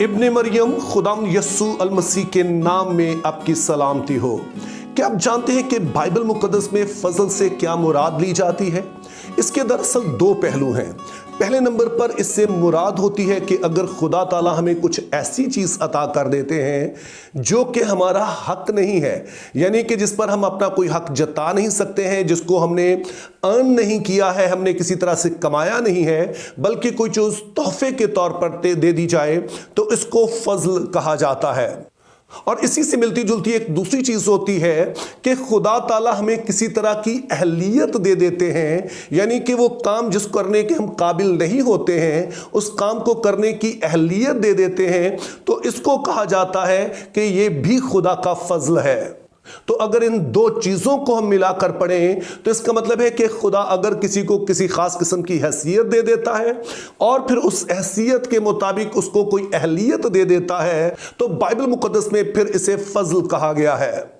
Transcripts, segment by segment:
इब्ने मरियम खुदाम यस्सू अल मसीह के नाम में आपकी सलामती हो। क्या आप जानते हैं कि बाइबल मुकद्दस में फजल से क्या मुराद ली जाती है? इसके दरअसल दो पहलू हैं। पहले नंबर पर इससे मुराद होती है कि अगर खुदा ताला हमें कुछ ऐसी चीज अता कर देते हैं जो कि हमारा हक नहीं है, यानी कि जिस पर हम अपना कोई हक जता नहीं सकते हैं, जिसको हमने अर्न नहीं किया है, हमने किसी तरह से कमाया नहीं है, बल्कि कोई चीज तोहफे के तौर पर दे दी जाए, तो इसको फजल कहा जाता है। और इसी से मिलती जुलती एक दूसरी चीज होती है कि खुदा ताला हमें किसी तरह की अहलियत दे देते हैं, यानी कि वो काम जिस करने के हम काबिल नहीं होते हैं उस काम को करने की अहलियत दे देते हैं, तो इसको कहा जाता है कि ये भी खुदा का फजल है। तो अगर इन दो चीजों को हम मिलाकर पढ़ें तो इसका मतलब है कि खुदा अगर किसी को किसी खास किस्म की हैसियत दे देता है और फिर उस हैसियत के मुताबिक उसको कोई अहलियत दे देता है, तो बाइबल मुकद्दस में फिर इसे फजल कहा गया है।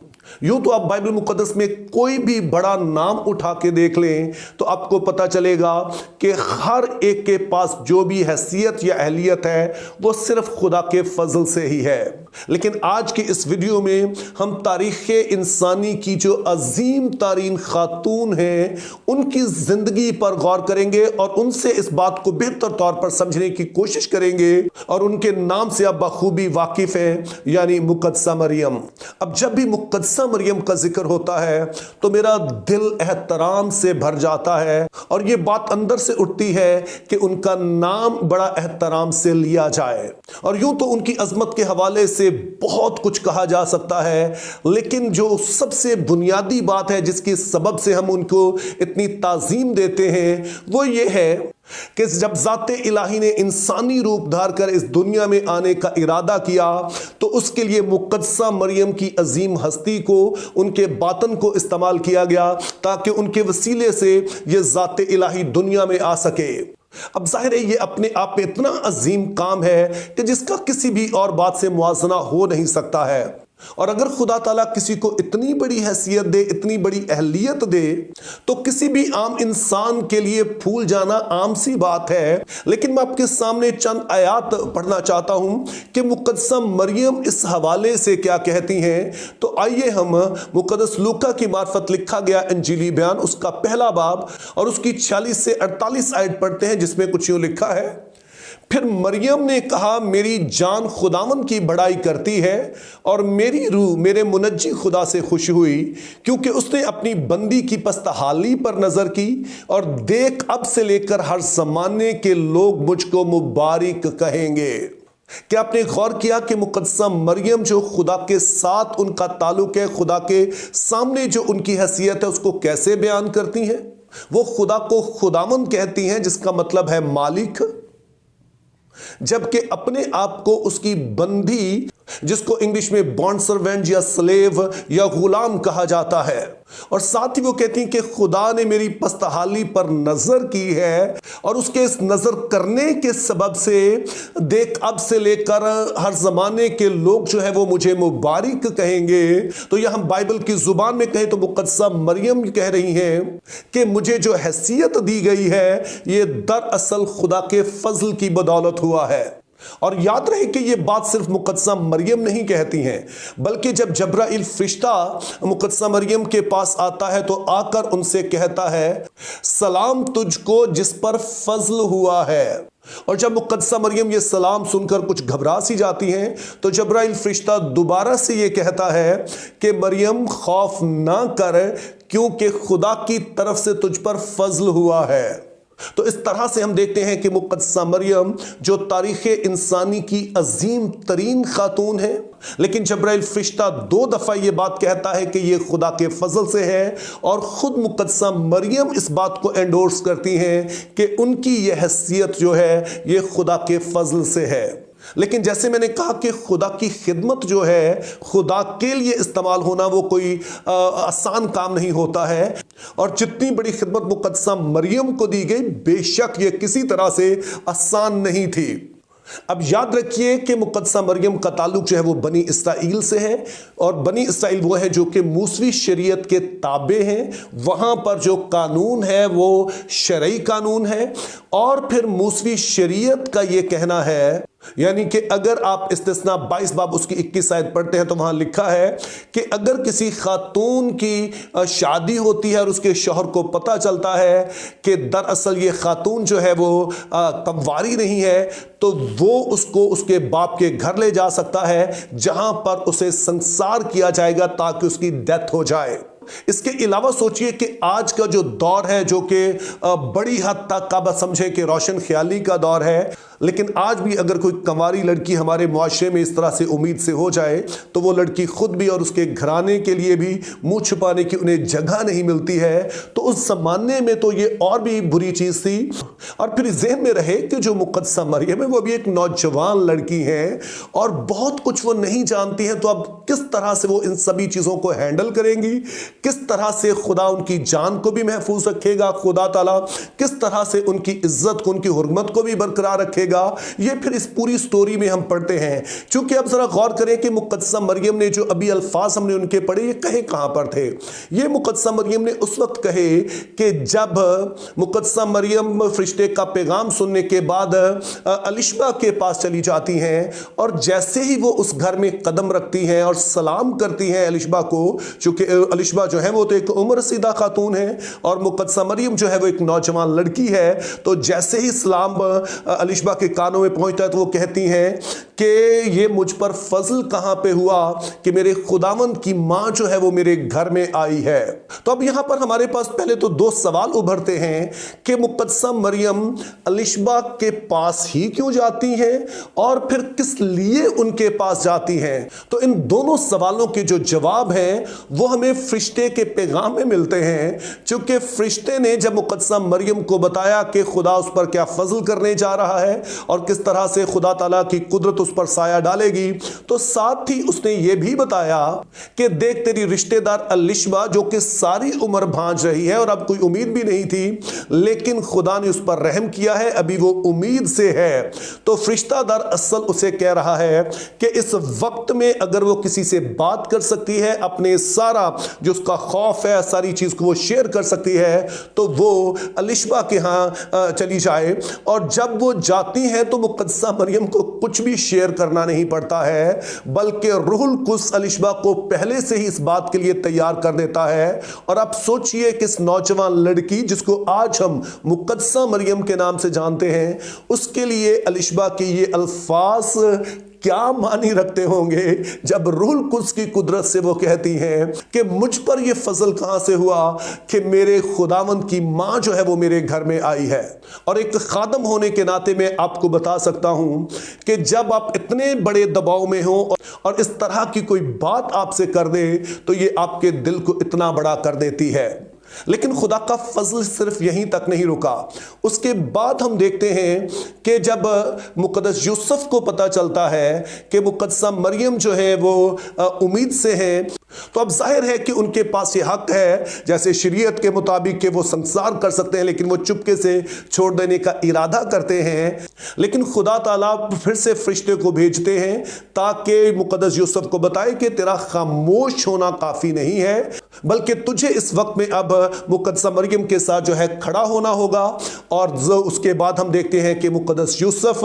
यूं तो आप बाइबल मुकद्दस में कोई भी बड़ा नाम उठा के देख लें तो आपको पता चलेगा कि हर एक के पास जो भी हैसियत या अहलियत है वो सिर्फ खुदा के फजल से ही है। लेकिन आज के इस वीडियो में हम तारीख़ इंसानी की जो अजीम तारीन खातून हैं उनकी जिंदगी पर गौर करेंगे और उनसे इस बात को बेहतर तौर पर समझने की कोशिश करेंगे, और उनके नाम से आप बखूबी वाकिफ हैं, यानी मुकद्दसा मरियम। अब जब भी मुकद्दसा मरियम का जिक्र होता है तो मेरा दिल एहतराम से भर जाता है और ये बात अंदर से उठती है कि उनका नाम बड़ा एहतराम से लिया जाए। और यूं तो उनकी अजमत के हवाले से बहुत कुछ कहा जा सकता है, लेकिन जो सबसे बुनियादी बात है जिसके सबब से हम उनको इतनी ताजीम देते हैं वो ये है कि जब ज़ाते इलाही ने इंसानी रूप धार कर इस दुनिया में आने का इरादा किया तो उसके लिए मुकद्दसा मरियम की अजीम हस्ती को, उनके बातन को इस्तेमाल किया गया ताकि उनके वसीले से ये ज़ाते इलाही दुनिया में आ सके। अब जाहिर है ये अपने आप में इतना अजीम काम है कि जिसका किसी भी और बात से मुआवजना हो नहीं सकता है। और अगर खुदा ताला किसी को इतनी बड़ी हैसियत दे, इतनी बड़ी अहलियत दे, तो किसी भी आम इंसान के लिए फूल जाना आम सी बात है। लेकिन मैं आपके सामने चंद आयात पढ़ना चाहता हूं कि मुकद्दसा मरियम इस हवाले से क्या कहती हैं। तो आइए हम मुकद्दस लूका की मार्फत लिखा गया इंजीली बयान उसका पहला बाब और उसकी 46 से 48 आयत पढ़ते हैं, जिसमें कुछ यूं लिखा है। फिर मरियम ने कहा, मेरी जान खुदावन की बड़ाई करती है और मेरी रूह मेरे मुनज्जी खुदा से खुश हुई, क्योंकि उसने अपनी बंदी की पस्तहाली पर नजर की, और देख अब से लेकर हर जमाने के लोग मुझको मुबारक कहेंगे। क्या आपने गौर किया कि मुकद्दसा मरियम जो खुदा के साथ उनका ताल्लुक है, खुदा के सामने जो उनकी हैसियत है, उसको कैसे बयान करती हैं? वो खुदा को खुदावन कहती हैं, जिसका मतलब है मालिक, जबकि अपने आप को उसकी बंदी, जिसको इंग्लिश में बॉन्ड सर्वेंट या स्लेव या गुलाम कहा जाता है, और साथ ही वो कहती हैं कि खुदा ने मेरी पस्तहाली पर नजर की है और उसके इस नजर करने के सबब से देख अब से लेकर हर जमाने के लोग जो है वो मुझे मुबारक कहेंगे। तो यह हम बाइबल की जुबान में कहें तो मुकद्दसा मरियम कह रही हैं कि मुझे जो हैसियत दी गई है ये दरअसल खुदा के फजल की बदौलत हुआ है। और याद रहे कि ये बात सिर्फ मुकद्दसा मरियम नहीं कहती हैं, बल्कि जब जब्राइल फरिश्ता मुकद्दसा मरियम के पास आता है तो आकर उनसे कहता है, सलाम तुझको जिस पर फजल हुआ है। और जब मुकद्दसा मरियम ये सलाम सुनकर कुछ घबरा सी जाती हैं तो जब्राइल फरिश्ता दोबारा से ये कहता है कि मरियम खौफ ना कर, क्योंकि खुदा की तरफ से तुझ पर फजल हुआ है। तो इस तरह से हम देखते हैं कि मुकद्दसा मरियम जो तारीख़ इंसानी की अजीम तरीन खातून है, लेकिन जब्राइल फरिश्ता 2 दफ़ा ये बात कहता है कि ये खुदा के फजल से है, और ख़ुद मुकद्दसा मरियम इस बात को एंडोर्स करती हैं कि उनकी ये हैसियत जो है ये खुदा के फजल से है। लेकिन जैसे मैंने कहा कि खुदा की खिदमत जो है, खुदा के लिए इस्तेमाल होना वो कोई आसान काम नहीं होता है, और जितनी बड़ी खिदमत मुकद्दसा मरियम को दी गई बेशक ये किसी तरह से आसान नहीं थी। अब याद रखिए कि मुकद्दसा मरियम का ताल्लुक जो है वो बनी इसराइल से है, और बनी इसराइल वो है जो कि मूसवी शरीयत के ताबे हैं। वहाँ पर जो कानून है वो शरई कानून है, और फिर मूसवी शरीयत का ये कहना है यानी कि अगर आप इस्तिस्ना 22 बाब उसकी 21 आयत पढ़ते हैं तो वहां लिखा है कि अगर किसी खातून की शादी होती है और उसके शौहर को पता चलता है कि दरअसल ये खातून जो है वो कमवारी नहीं है, तो वो उसको उसके बाप के घर ले जा सकता है जहां पर उसे संस्कार किया जाएगा ताकि उसकी डेथ हो जाए। इसके अलावा सोचिए कि आज का जो दौर है जो कि बड़ी हद तक आप समझें कि रोशन ख्याली का दौर है, लेकिन आज भी अगर कोई कंवारी लड़की हमारे मुआशरे में इस तरह से उम्मीद से हो जाए तो वो लड़की खुद भी और उसके घराने के लिए भी मुंह छुपाने की उन्हें जगह नहीं मिलती है। तो उस जमाने में तो ये और भी बुरी चीज थी। और फिर ज़हन में रहे कि जो मुक़द्दसा मरियम है वो भी एक नौजवान लड़की है और बहुत कुछ वो नहीं जानती है, तो अब किस तरह से वो इन सभी चीज़ों को हैंडल करेंगी, किस तरह से खुदा उनकी जान को भी महफूज रखेगा, खुदा ताला किस तरह से उनकी इज्जत को, उनकी हुर्मत को भी बरकरार रखेगा, ये फिर इस पूरी स्टोरी में हम पढ़ते हैं। चूंकि अब जरा गौर करें कि मुक़द्दसा मरियम ने जो अभी अल्फाज हमने उनके पढ़े ये कहे कहां पर थे। ये मुक़द्दसा मरियम ने उस वक्त कहे कि जब मुक़द्दसा मरियम फरिश्ते का पैगाम सुनने के बाद अलिशबा के पास चली जाती हैं और जैसे ही वो उस घर में कदम रखती हैं और सलाम करती हैं अलिशबा को, चूंकि अलिशबा जो है वो तो एक उम्र रसीदा खातून है और मुक़द्दसा मरियम जो है वो एक नौजवान लड़की है, तो जैसे ही सलाम अलिशबा के कानों में पहुंचता है तो वो कहती हैं कि ये मुझ पर फजल कहां पे हुआ कि मेरे खुदावंद की मां जो है वो मेरे घर में आई है। तो अब यहां पर हमारे पास पहले तो दो सवाल उभरते हैं कि मुक़द्दसा मरियम अलिशबा के पास ही क्यों जाती हैं और फिर किस लिए उनके पास जाती हैं। तो इन दोनों सवालों के जो जवाब हैं वो हमें फरिश्ते के पैगाम में मिलते हैं। चूंकि फरिश्ते ने जब मुक़द्दसा मरियम को बताया कि खुदा उस पर क्या फजल करने जा रहा है और किस तरह से खुदा ताला की कुदरत उस पर साया डालेगी, तो साथ ही उसने यह भी बताया कि देख तेरी रिश्तेदार अलिशबा जो कि सारी उम्र भांज रही है और अब कोई उम्मीद भी नहीं थी, लेकिन खुदा ने उस पर रहम किया है, अभी वो उम्मीद से है। तो फरिश्ता दरअसल उसे कह रहा है कि इस वक्त में अगर वो किसी से बात कर सकती है, अपने सारा जो उसका खौफ है सारी चीज को वो शेयर कर सकती है, तो वो अलिशबा के यहाँ चली जाए। और जब वो जाती है तो मुक़द्दसा मरियम को कुछ भी शेयर करना नहीं पड़ता है, बल्कि रूहुल कुद्स अलिशबा को पहले से ही इस बात के लिए तैयार कर देता है। और अब सोचिए कि इस नौजवान लड़की जिसको आज हम मुक़द्दसा मरियम के नाम से जानते हैं, उसके लिए अलिशबा के ये अल्फाज क्या मानी रखते होंगे जब रूहुल कुद्स की कुदरत से वो कहती हैं कि मुझ पर ये फजल कहां से हुआ कि मेरे खुदावंद की मां जो है वो मेरे घर में आई है। और एक खादम होने के नाते मैं आपको बता सकता हूं कि जब आप इतने बड़े दबाव में हो और इस तरह की कोई बात आपसे कर दे तो ये आपके दिल को इतना बड़ा कर देती है। लेकिन खुदा का फजल सिर्फ यहीं तक नहीं रुका। उसके बाद हम देखते हैं कि जब मुक़द्दस यूसुफ को पता चलता है कि मुक़द्दसा मरियम जो है वो उम्मीद से है, तो अब जाहिर है कि उनके पास ये हक है जैसे शरीयत के मुताबिक कि वो संसार कर सकते हैं, लेकिन वो चुपके से छोड़ देने का इरादा करते हैं। लेकिन खुदा ताला फिर से फरिश्ते को भेजते हैं ताकि मुक़द्दस यूसुफ को बताए कि तेरा खामोश होना काफ़ी नहीं है, बल्कि तुझे इस वक्त में अब मुक़द्दसा मरियम के साथ जो है खड़ा होना होगा। और उसके बाद हम देखते हैं कि मुक़द्दस यूसुफ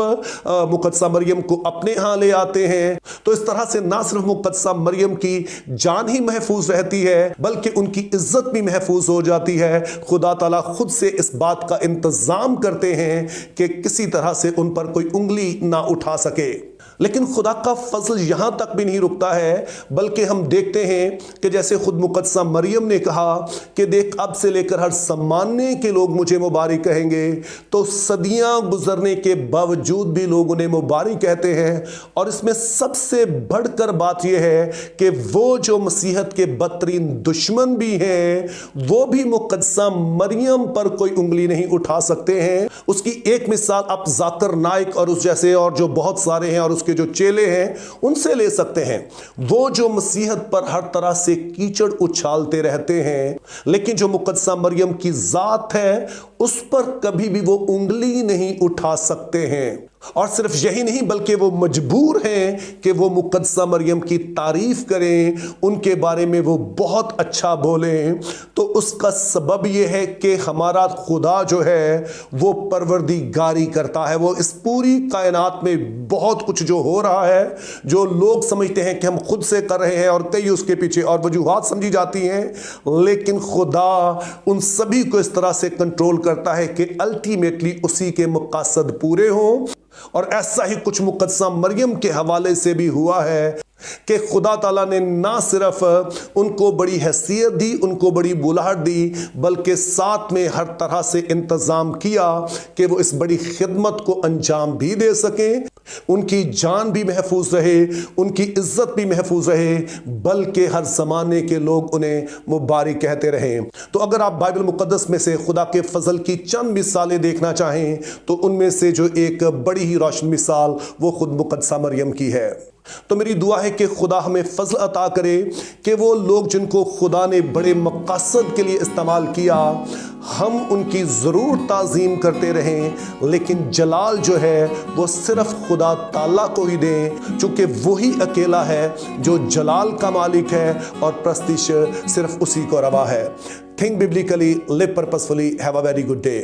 मुक़द्दसा मरियम को अपने यहाँ ले आते हैं। तो इस तरह से ना सिर्फ मुक़द्दसा मरियम की जान ही महफूज रहती है बल्कि उनकी इज्जत भी महफूज हो जाती है। खुदा ताला खुद से इस बात का इंतजाम करते हैं कि किसी तरह से उन पर कोई उंगली ना उठा सके। लेकिन खुदा का फजल यहां तक भी नहीं रुकता है, बल्कि हम देखते हैं कि जैसे खुद मुक़द्दसा मरियम ने कहा कि देख अब से लेकर हर ज़माने के लोग मुझे मुबारक कहेंगे, तो सदियां गुजरने के बावजूद भी लोग उन्हें मुबारक कहते हैं। और इसमें सबसे बढ़कर बात यह है कि वो जो मसीहत के बदतरीन दुश्मन भी हैं वो भी मुक़द्दसा मरियम पर कोई उंगली नहीं उठा सकते हैं। उसकी एक मिसाल आप जाकिर नाइक और उस जैसे और जो बहुत सारे हैं और उसके जो चेले हैं उनसे ले सकते हैं। वो जो मसीहत पर हर तरह से कीचड़ उछालते रहते हैं, लेकिन जो मुक़द्दसा मरियम की जात है उस पर कभी भी वो उंगली नहीं उठा सकते हैं। और सिर्फ यही नहीं बल्कि वो मजबूर हैं कि वो मुकद्दसा मरियम की तारीफ करें, उनके बारे में वो बहुत अच्छा बोलें। तो उसका सबब ये है कि हमारा खुदा जो है वो परवरदिगारी करता है। वो इस पूरी कायनात में बहुत कुछ जो हो रहा है, जो लोग समझते हैं कि हम खुद से कर रहे हैं और कई उसके पीछे और वजूहात समझी जाती हैं, लेकिन खुदा उन सभी को इस तरह से कंट्रोल करता है कि अल्टीमेटली उसी के मकासद पूरे हों। और ऐसा ही कुछ मुकद्दसा मरियम के हवाले से भी हुआ है कि खुदा ताला ने ना सिर्फ उनको बड़ी हैसियत दी, उनको बड़ी बुलाहट दी, बल्कि साथ में हर तरह से इंतज़ाम किया कि वो इस बड़ी खिदमत को अंजाम भी दे सकें, उनकी जान भी महफूज रहे, उनकी इज्जत भी महफूज रहे, बल्कि हर ज़माने के लोग उन्हें मुबारक कहते रहें। तो अगर आप बाइबल मुक़द्दस में से खुदा के फजल की चंद मिसालें देखना चाहें तो उनमें से जो एक बड़ी ही रोशन मिसाल वो खुद मुकद्दसा मरियम की है। तो मेरी दुआ है कि खुदा हमें फजल अता करे कि वो लोग जिनको खुदा ने बड़े मकसद के लिए इस्तेमाल किया, हम उनकी ज़रूर ताज़ीम करते रहें, लेकिन जलाल जो है वो सिर्फ खुदा ताला को ही दें, चूँकि वही अकेला है जो जलाल का मालिक है और प्रस्तिश सिर्फ उसी को रवा है। Think biblically, live purposefully, have a very good day.